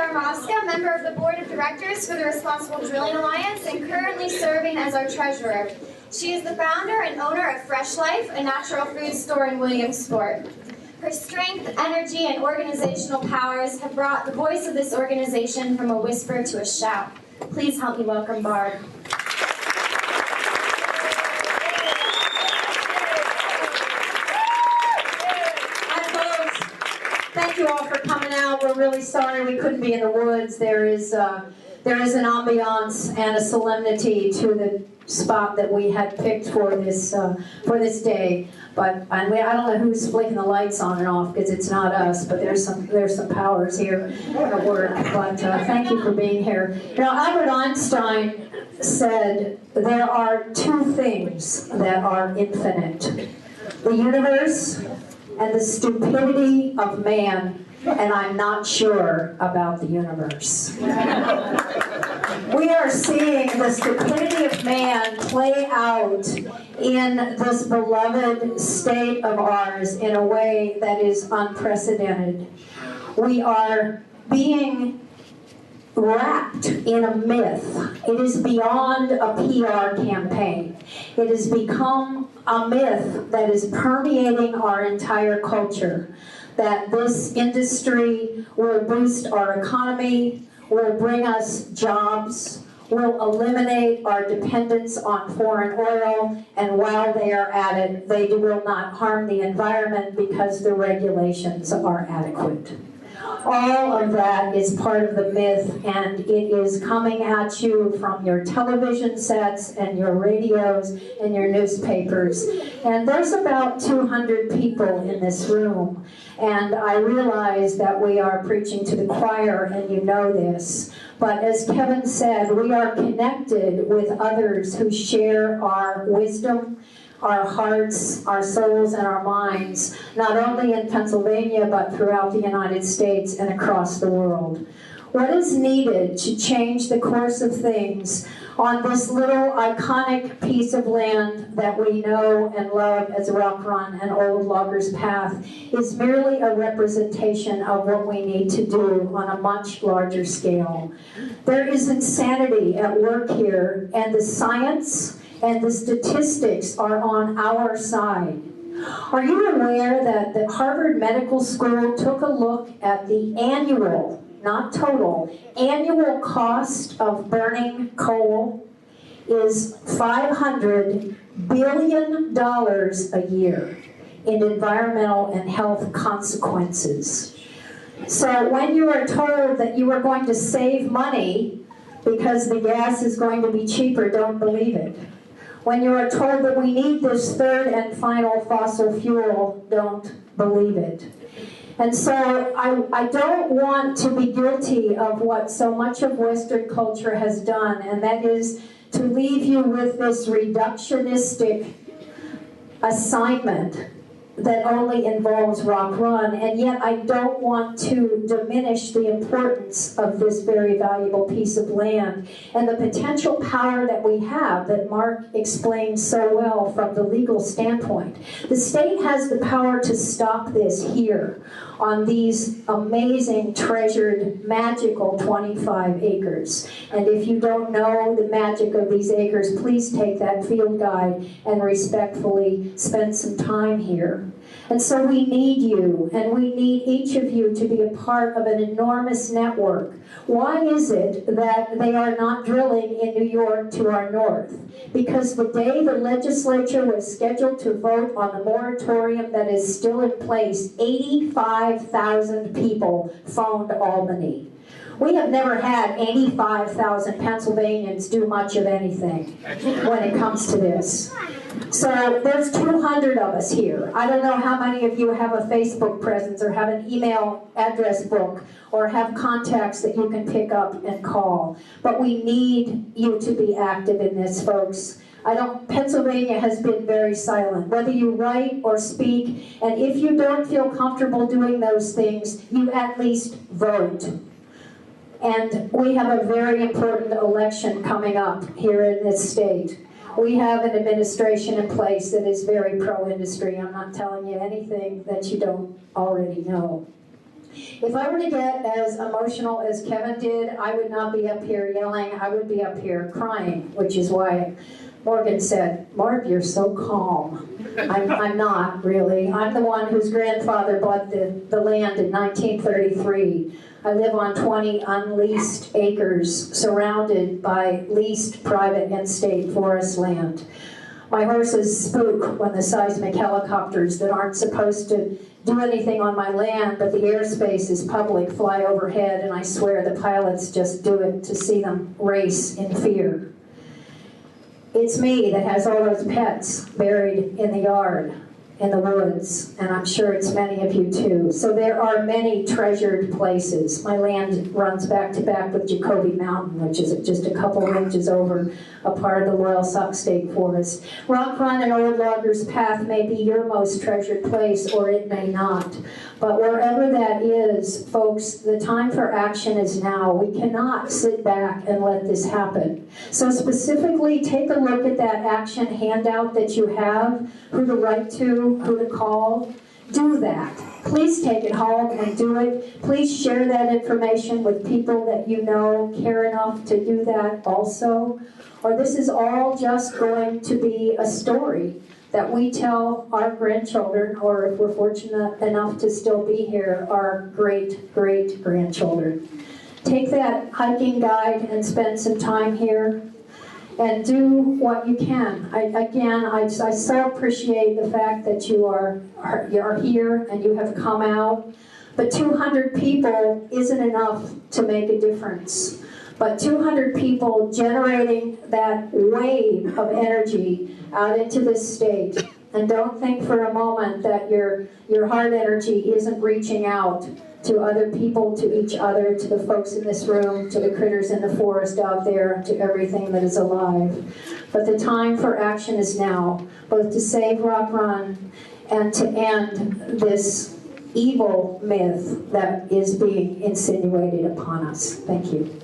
Jarmoska, member of the Board of Directors for the Responsible Drilling Alliance and currently serving as our treasurer. She is the founder and owner of Fresh Life, a natural food store in Williamsport. Her strength, energy, and organizational powers have brought the voice of this organization from a whisper to a shout. Please help me welcome Barb. Thank you all for coming out. We're really sorry we couldn't be in the woods. There is an ambiance and a solemnity to the spot that we had picked for this day. But I don't know who's flicking the lights on and off because it's not us. But there's some powers here at work. But thank you for being here. You know, Albert Einstein said there are two things that are infinite: the universe and the stupidity of man, and I'm not sure about the universe. We are seeing the stupidity of man play out in this beloved state of ours in a way that is unprecedented. We are being wrapped in a myth. It is beyond a PR campaign. It has become a myth that is permeating our entire culture, that this industry will boost our economy, will bring us jobs, will eliminate our dependence on foreign oil, and while they are at it, they will not harm the environment because the regulations are adequate. All of that is part of the myth, and it is coming at you from your television sets and your radios and your newspapers. And there's about 200 people in this room, and I realize that we are preaching to the choir, and you know this. But as Kevin said, we are connected with others who share our wisdom, our hearts, our souls, and our minds, not only in Pennsylvania, but throughout the United States and across the world. What is needed to change the course of things on this little iconic piece of land that we know and love as Rock Run and Old Loggers Path is merely a representation of what we need to do on a much larger scale. There is insanity at work here, and the science and the statistics are on our side. Are you aware that the Harvard Medical School took a look at the annual, not total, annual cost of burning coal is $500 billion a year in environmental and health consequences? So when you are told that you are going to save money because the gas is going to be cheaper, don't believe it. When you are told that we need this third and final fossil fuel, don't believe it. And so I don't want to be guilty of what so much of Western culture has done, and that is to leave you with this reductionistic assignment that only involves Rock Run, and yet I don't want to diminish the importance of this very valuable piece of land and the potential power that we have that Mark explained so well from the legal standpoint. The state has the power to stop this here on these amazing, treasured, magical 25 acres. And if you don't know the magic of these acres, please take that field guide and respectfully spend some time here. And so we need you, and we need each of you to be a part of an enormous network. Why is it that they are not drilling in New York to our north? Because the day the legislature was scheduled to vote on the moratorium that is still in place, 85,000 people phoned Albany. We have never had 85,000 Pennsylvanians do much of anything when it comes to this. So there's 200 of us here. I don't know how many of you have a Facebook presence or have an email address book or have contacts that you can pick up and call. But we need you to be active in this, folks. Pennsylvania has been very silent, whether you write or speak, and if you don't feel comfortable doing those things, you at least vote. And we have a very important election coming up here in this state. We have an administration in place that is very pro-industry. I'm not telling you anything that you don't already know. If I were to get as emotional as Kevin did, I would not be up here yelling, I would be up here crying, which is why Morgan said, Barb, you're so calm. I'm not, really. I'm the one whose grandfather bought the land in 1933. I live on 20 unleased acres, surrounded by leased private and state forest land. My horses spook when the seismic helicopters that aren't supposed to do anything on my land, but the airspace is public, fly overhead, and I swear the pilots just do it to see them race in fear. It's me that has all those pets buried in the yard, in the woods, and I'm sure it's many of you too. So there are many treasured places. My land runs back to back with Jacoby Mountain, which is just a couple ranges over, a part of the Royal Sauk State Forest. Rock Run and Old Loggers Path may be your most treasured place, or it may not. But wherever that is, folks, the time for action is now. We cannot sit back and let this happen. So specifically, take a look at that action handout that you have, who to write to, who to call. Do that. Please take it home and do it. Please share that information with people that you know care enough to do that also. Or this is all just going to be a story that we tell our grandchildren, or if we're fortunate enough to still be here, our great-great-grandchildren. Take that hiking guide and spend some time here and do what you can. I so appreciate the fact that you are here and you have come out, but 200 people isn't enough to make a difference. But 200 people generating that wave of energy out into this state. And don't think for a moment that your heart energy isn't reaching out to other people, to each other, to the folks in this room, to the critters in the forest out there, to everything that is alive. But the time for action is now, both to save Rock Run and to end this evil myth that is being insinuated upon us. Thank you.